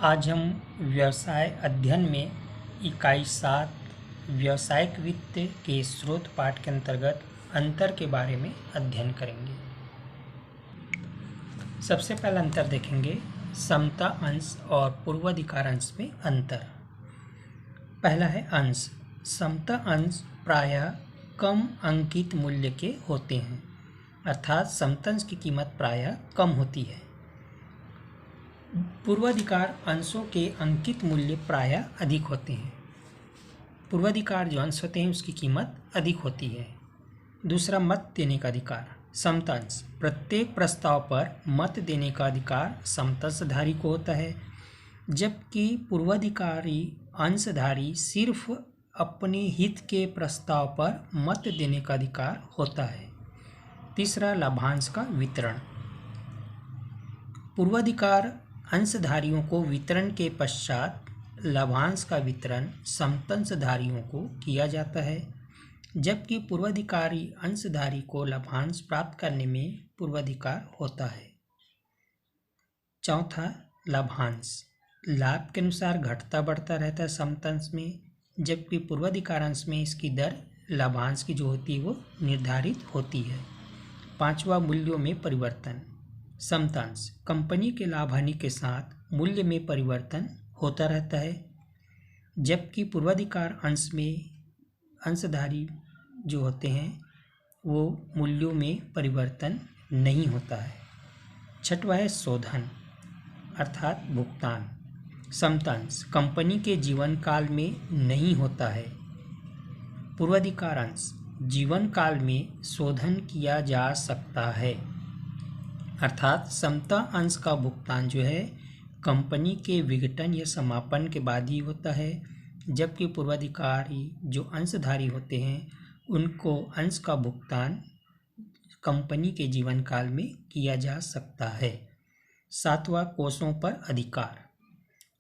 आज हम व्यवसाय अध्ययन में इकाई 7 व्यावसायिक वित्त के स्रोत पाठ के अंतर्गत अंतर के बारे में अध्ययन करेंगे। सबसे पहला अंतर देखेंगे समता अंश और पूर्वाधिकार अंश में अंतर। पहला है अंश। समता अंश प्रायः कम अंकित मूल्य के होते हैं, अर्थात समता अंश की कीमत प्रायः कम होती है। पूर्वाधिकार अंशों के अंकित मूल्य प्रायः अधिक होते हैं। पूर्वाधिकार जो अंश होते हैं उसकी कीमत अधिक होती है। दूसरा, मत देने का अधिकार। समता अंश प्रत्येक प्रस्ताव पर मत देने का अधिकार समता अंशधारी को होता है, जबकि पूर्वाधिकारी अंशधारी सिर्फ अपने हित के प्रस्ताव पर मत देने का अधिकार होता है। तीसरा, लाभांश का वितरण। पूर्वाधिकार अंशधारियों को वितरण के पश्चात लाभांश का वितरण समता अंशधारियों को किया जाता है, जबकि पूर्वाधिकारी अंशधारी को लाभांश प्राप्त करने में पूर्वाधिकार होता है। चौथा, लाभांश लाभ के अनुसार घटता बढ़ता रहता है समता अंश में, जबकि पूर्वाधिकार अंश में इसकी दर लाभांश की जो होती है वो निर्धारित होती है। पांचवा, मूल्यों में परिवर्तन। समता अंश कंपनी के लाभ हानि के साथ मूल्य में परिवर्तन होता रहता है, जबकि पूर्वाधिकार अंश में अंशधारी जो होते हैं वो मूल्यों में परिवर्तन नहीं होता है। छठवा है शोधन अर्थात भुगतान। समता अंश कंपनी के जीवन काल में नहीं होता है। पूर्वाधिकार अंश जीवन काल में शोधन किया जा सकता है, अर्थात समता अंश का भुगतान जो है कंपनी के विघटन या समापन के बाद ही होता है, जबकि पूर्वाधिकारी जो अंशधारी होते हैं उनको अंश का भुगतान कंपनी के जीवन काल में किया जा सकता है। सातवां, कोषों पर अधिकार।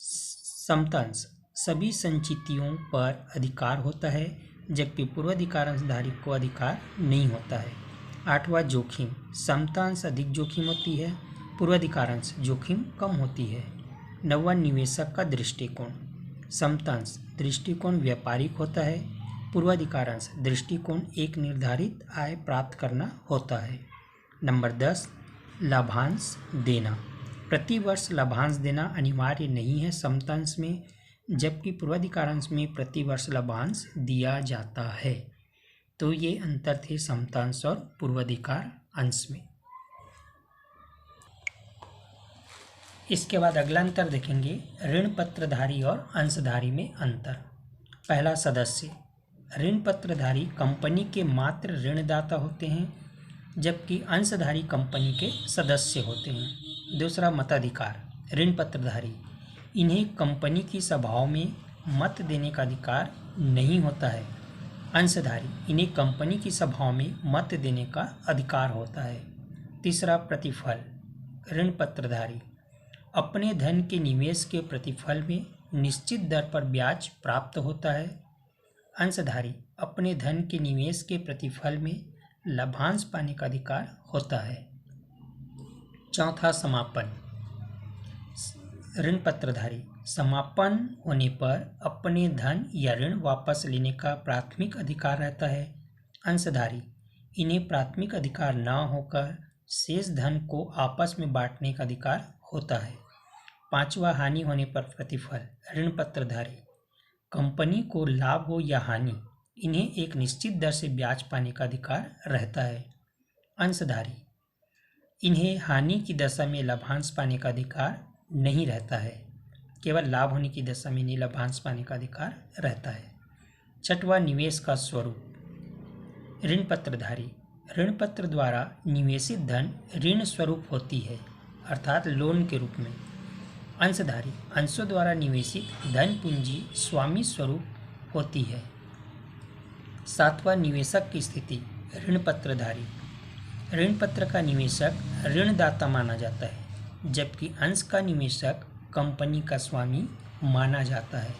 समता अंश सभी संचितियों पर अधिकार होता है, जबकि पूर्वाधिकार अंशधारी को अधिकार नहीं होता है। आठवां, जोखिम। समता अंश अधिक जोखिम होती है, पूर्वाधिकार अंश जोखिम कम होती है। नौवां, निवेशक का दृष्टिकोण। समता अंश दृष्टिकोण व्यापारिक होता है, पूर्वाधिकार अंश दृष्टिकोण एक निर्धारित आय प्राप्त करना होता है। नंबर 10, लाभांश देना। प्रति वर्ष लाभांश देना अनिवार्य नहीं है समता अंश में, जबकि पूर्वाधिकार अंश में प्रति वर्ष लाभांश दिया जाता है। तो ये अंतर थे समता अंश और पूर्वाधिकार अंश में। इसके बाद अगला अंतर देखेंगे ऋण पत्रधारी और अंशधारी में अंतर। पहला, सदस्य। ऋण पत्रधारी कंपनी के मात्र ऋणदाता होते हैं, जबकि अंशधारी कंपनी के सदस्य होते हैं। दूसरा, मताधिकार। ऋण पत्रधारी इन्हें कंपनी की सभाओं में मत देने का अधिकार नहीं होता है। अंशधारी इन्हें कंपनी की सभाओं में मत देने का अधिकार होता है। तीसरा, प्रतिफल। ऋण पत्रधारी अपने धन के निवेश के प्रतिफल में निश्चित दर पर ब्याज प्राप्त होता है। अंशधारी अपने धन के निवेश के प्रतिफल में लाभांश पाने का अधिकार होता है। चौथा, समापन। ऋण पत्रधारी समापन होने पर अपने धन या ऋण वापस लेने का प्राथमिक अधिकार रहता है। अंशधारी इन्हें प्राथमिक अधिकार न होकर शेष धन को आपस में बांटने का अधिकार होता है। पांचवा, हानि होने पर प्रतिफल। ऋण पत्रधारी कंपनी को लाभ हो या हानि इन्हें एक निश्चित दर से ब्याज पाने का अधिकार रहता है। अंशधारी इन्हें हानि की दशा में लाभांश पाने का अधिकार नहीं रहता है, केवल लाभ होने की दशा में इन्हें लाभांश पाने का अधिकार रहता है। छठवां, निवेश का स्वरूप। ऋण पत्रधारी ऋण पत्र द्वारा निवेशित धन ऋण स्वरूप होती है, अर्थात लोन के रूप में। अंशधारी अंशों द्वारा निवेशित धन पूंजी स्वामी स्वरूप होती है। सातवां, निवेशक की स्थिति। ऋण पत्रधारी ऋण पत्र का निवेशक ऋणदाता माना जाता है, जबकि अंश का निवेशक कंपनी का स्वामी माना जाता है।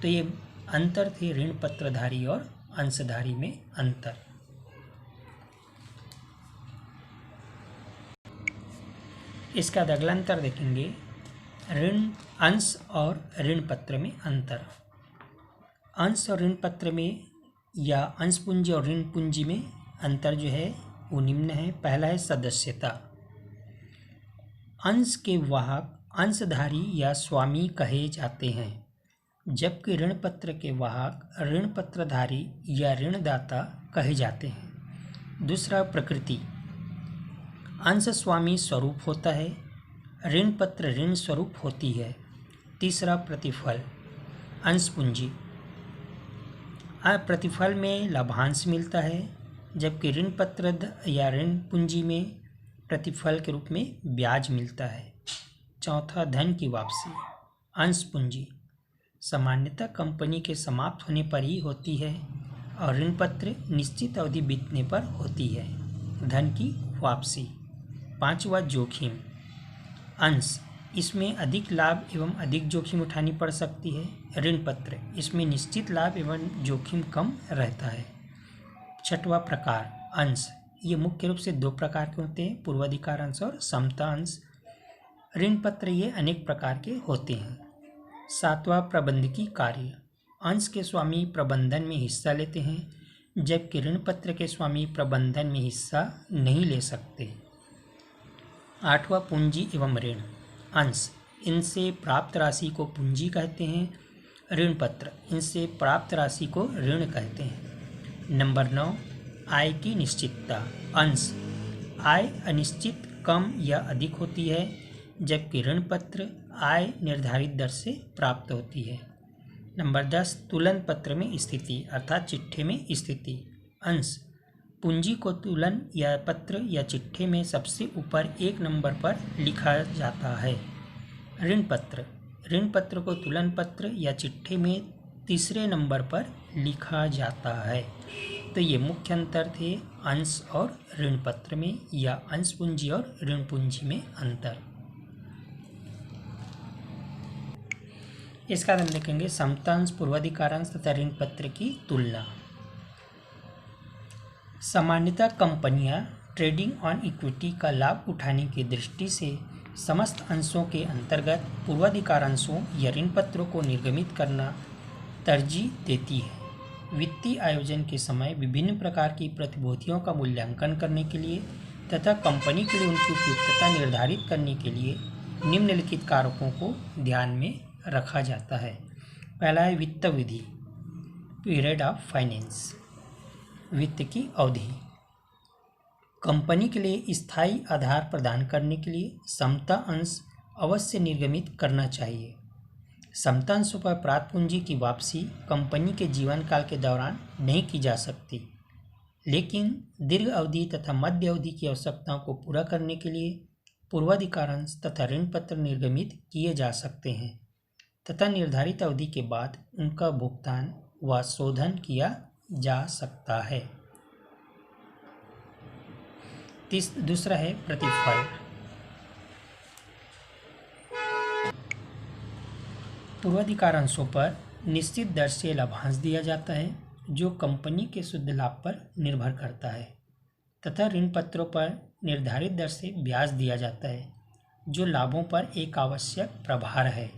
तो ये अंतर थे ऋण पत्रधारी और अंशधारी में अंतर। इसका अगला अंतर देखेंगे ऋण अंश और ऋण पत्र में अंतर। अंश और ऋण पत्र में या अंश पूंजी और ऋण पूंजी में अंतर जो है वो निम्न है। पहला है सदस्यता। अंश के वाहक अंशधारी या स्वामी कहे जाते हैं, जबकि ऋण पत्र के वाहक ऋण पत्रधारी या ऋणदाता कहे जाते हैं। दूसरा प्रकृति। अंश स्वामी स्वरूप होता है, ऋण पत्र ऋण स्वरूप होती है। तीसरा प्रतिफल। अंश पूंजी। प्रतिफल में लाभांश मिलता है, जबकि ऋण पत्र या ऋण पूंजी में प्रतिफल के रूप में ब्याज मिलता है। चौथा धन की वापसी। अंश पूंजी सामान्यतः कंपनी के समाप्त होने पर ही होती है और ऋण पत्र निश्चित अवधि बीतने पर होती है। धन की वापसी। पांचवा जोखिम। अंश इसमें अधिक लाभ एवं अधिक जोखिम उठानी पड़ सकती है। ऋण पत्र इसमें निश्चित लाभ एवं जोखिम कम रहता है। छठवा प्रकार अंश। ये मुख्य रूप से दो प्रकार के होते हैं, पूर्वाधिकार अंश और समता अंश। ऋण पत्र ये अनेक प्रकार के होते हैं। सातवां प्रबंधकीय कार्य। अंश के स्वामी प्रबंधन में हिस्सा लेते हैं, जबकि ऋण पत्र के स्वामी प्रबंधन में हिस्सा नहीं ले सकते। आठवां पूंजी एवं ऋण। अंश इनसे प्राप्त राशि को पूंजी कहते हैं। ऋण पत्र इनसे प्राप्त राशि को ऋण कहते हैं। नंबर 9 आय की निश्चितता। अंश आय अनिश्चित कम या अधिक होती है, जबकि ऋण पत्र आय निर्धारित दर से प्राप्त होती है। नंबर 10 तुलन पत्र में स्थिति अर्थात चिट्ठे में स्थिति। अंश पूंजी को तुलन या पत्र या चिट्ठे में सबसे ऊपर एक नंबर पर लिखा जाता है। ऋण पत्र को तुलन पत्र या चिट्ठे में तीसरे नंबर पर लिखा जाता है। तो ये मुख्य अंतर थे अंश और ऋण पत्र में या अंश पूंजी और ऋण पूंजी में अंतर। इसका हम देखेंगे समतांश, पूर्वाधिकारांश तथा ऋण पत्र की तुलना। सामान्यतः कंपनियां ट्रेडिंग ऑन इक्विटी का लाभ उठाने की दृष्टि से समस्त अंशों के अंतर्गत पूर्वाधिकारांशों या ऋण पत्रों को निर्गमित करना तरजीह देती है। वित्तीय आयोजन के समय विभिन्न प्रकार की प्रतिभूतियों का मूल्यांकन करने के लिए तथा कंपनी के लिए उनकी उपयुक्तता निर्धारित करने के लिए निम्नलिखित कारकों को ध्यान में रखा जाता है। पहला है वित्त विधि, पीरियड ऑफ फाइनेंस, वित्त की अवधि। कंपनी के लिए स्थायी आधार प्रदान करने के लिए समता अंश अवश्य निर्गमित करना चाहिए। समता अंशों पर प्राप्त पूंजी की वापसी कंपनी के जीवन काल के दौरान नहीं की जा सकती, लेकिन दीर्घ अवधि तथा मध्य अवधि की आवश्यकताओं को पूरा करने के लिए पूर्वाधिकारांश तथा ऋण पत्र निर्गमित किए जा सकते हैं तथा निर्धारित अवधि के बाद उनका भुगतान व शोधन किया जा सकता है। दूसरा है प्रतिफल। पूर्वाधिकारांशों पर निश्चित दर से लाभांश दिया जाता है, जो कंपनी के शुद्ध लाभ पर निर्भर करता है, तथा ऋण पत्रों पर निर्धारित दर से ब्याज दिया जाता है, जो लाभों पर एक आवश्यक प्रभार है।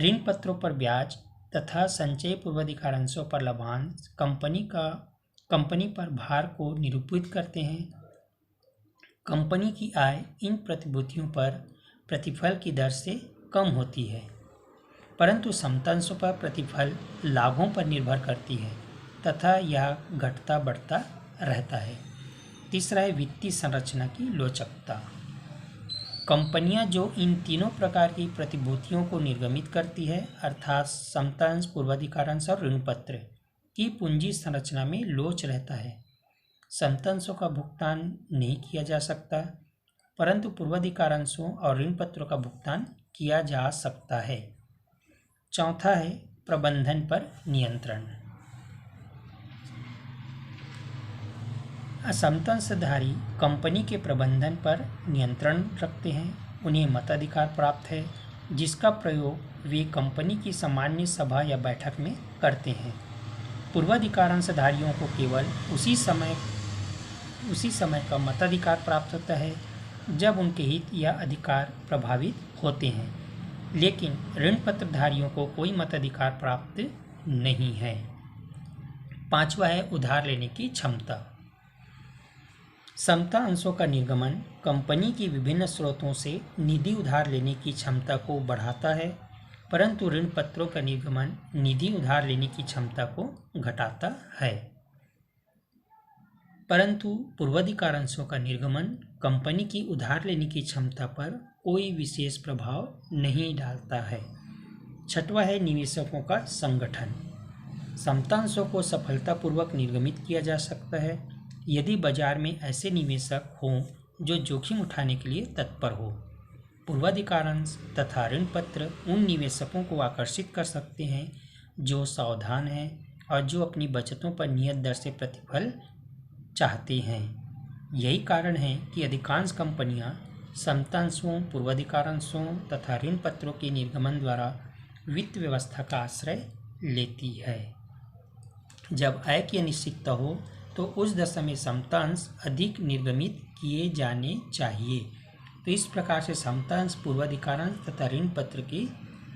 ऋण पत्रों पर ब्याज तथा संचयी पूर्वाधिकारांशों पर लाभांश कंपनी पर भार को निरूपित करते हैं। कंपनी की आय इन प्रतिभूतियों पर प्रतिफल की दर से कम होती है, परंतु समता अंशों पर प्रतिफल लाभों पर निर्भर करती है तथा यह घटता बढ़ता रहता है। तीसरा है वित्तीय संरचना की लोचकता। कंपनियां जो इन तीनों प्रकार की प्रतिभूतियों को निर्गमित करती है अर्थात समता अंश, पूर्वाधिकारांश और ऋण पत्र की पूंजी संरचना में लोच रहता है। समता अंशों का भुगतान नहीं किया जा सकता, परंतु पूर्वाधिकारांशों और ऋण पत्रों का भुगतान किया जा सकता है। चौथा है प्रबंधन पर नियंत्रण। समता अंशधारी कंपनी के प्रबंधन पर नियंत्रण रखते हैं। उन्हें मताधिकार प्राप्त है, जिसका प्रयोग वे कंपनी की सामान्य सभा या बैठक में करते हैं। पूर्वाधिकारांशधारियों को केवल उसी समय का मताधिकार प्राप्त होता है जब उनके हित या अधिकार प्रभावित होते हैं। लेकिन ऋण पत्रधारियों को कोई मताधिकार प्राप्त नहीं है। पांचवा है उधार लेने की क्षमता। समता अंशों का निर्गमन कंपनी की विभिन्न स्रोतों से निधि उधार लेने की क्षमता को बढ़ाता है, परंतु ऋण पत्रों का निर्गमन निधि उधार लेने की क्षमता को घटाता है। परंतु पूर्वाधिकार अंशों का निर्गमन कंपनी की उधार लेने की क्षमता पर कोई विशेष प्रभाव नहीं डालता है। छठवां है निवेशकों का संगठन। समता अंशों को सफलतापूर्वक निर्गमित किया जा सकता है यदि बाजार में ऐसे निवेशक हों जो जोखिम उठाने के लिए तत्पर हो। पूर्वाधिकार अंश तथा ऋण पत्र उन निवेशकों को आकर्षित कर सकते हैं जो सावधान हैं और जो अपनी बचतों पर नियत दर से प्रतिफल चाहते हैं। यही कारण है कि अधिकांश कंपनियां समता अंशों, पूर्वाधिकार अंशों तथा ऋण पत्रों के निर्गमन द्वारा वित्त व्यवस्था का आश्रय लेती है। जब आय की अनिश्चितता हो तो उस दशा में समता अंश अधिक निर्गमित किए जाने चाहिए। तो इस प्रकार से समता अंश, पूर्वाधिकार अंश तथा ऋण पत्र की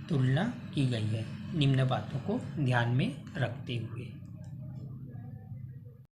तुलना की गई है निम्न बातों को ध्यान में रखते हुए।